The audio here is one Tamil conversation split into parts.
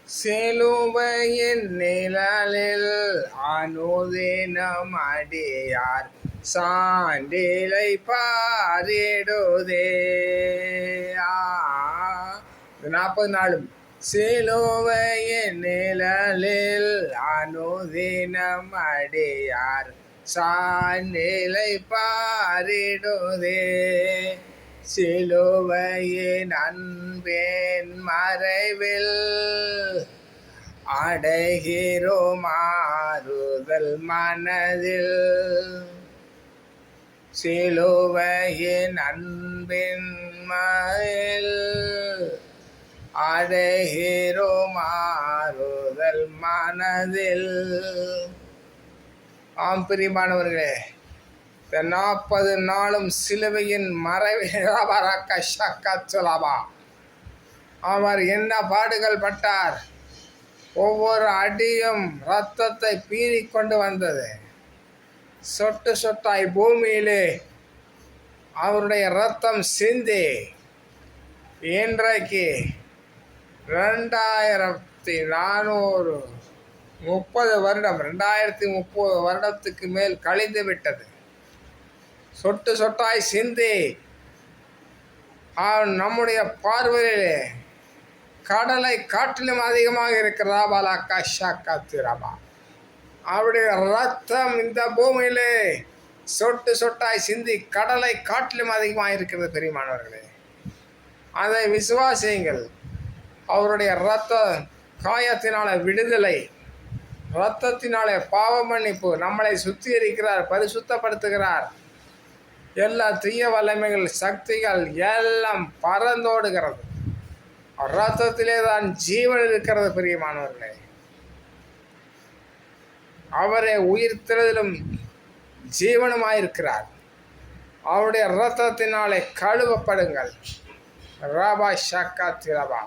சிலுவையின் நிழலில் அனுதினம் அடியார் சாண்டிலை பாரிடுதே. 40 நாளும் சிலுவையின் நிழலில் அனுதினம் அடியார் சாண்டிலை பாரிடுதே. சிலுவையின் அன்பின் மறைவில் அடைகிறோம் ஆறுதல் மனதில். சிலுவையின் அன்பின் மறைவில் அடைகிறோம் ஆறுதல் மனதில். ஆம் பிரியமானவர்களே, 40 நாளும் சிலுவையின் மறைவிலா அவர் என்ன பாடுகள் பட்டார். ஒவ்வொரு அடியும் இரத்தத்தை பீறி கொண்டு வந்தது. சொட்டு சொட்டாய் பூமியிலே அவருடைய இரத்தம் சிந்தி இன்றைக்கு 2030 வருடத்துக்கு மேல் கழிந்து விட்டது. சொட்டு சொட்டாய் சிந்தி நம்முடைய பார்வையிலே கடலை காட்டிலும் அதிகமாக இருக்கிறதா பாலாக்கா ஷாக்கா திரபா. அவருடைய ரத்தம் இந்த பூமியிலே சொட்டு சொட்டாய் சிந்தி கடலை காட்டிலும் அதிகமாக இருக்கிறது. பெரியமானவர்களே, அதை விசுவாசியுங்கள். அவருடைய இரத்த காயத்தினால விடுதலை, இரத்தத்தினாலே பாவ மன்னிப்பு, நம்மளை சுத்திகரிக்கிறார், பரிசுத்தப்படுத்துகிறார். எல்லா தீய வல்லமைகள், சக்திகள் எல்லாம் பறந்தோடுகிறது. இரத்தத்திலே தான் ஜீவன் இருக்கிறது. பிரியமானவர்களே, அவரே உயிர்த்தெழுதலும் ஜீவனுமாயிருக்கிறார். அவருடைய இரத்தத்தினாலே கழுவப்படுங்கள். ராபா ஷாக்கா திரபா.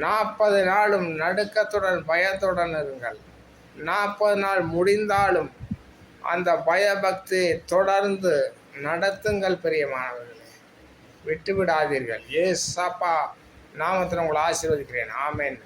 40 நாளும் நடுக்கத்துடன் பயத்துடன் இருங்கள். 40 நாள் முடிந்தாலும் அந்த பயபக்தியை தொடர்ந்து நடத்துங்கள். பிரியமானவர்களே, விட்டுவிடாதீர்கள். ஏசப்பா நாமத்தில் உங்களை ஆசீர்வதிக்கிறேன். ஆமென்.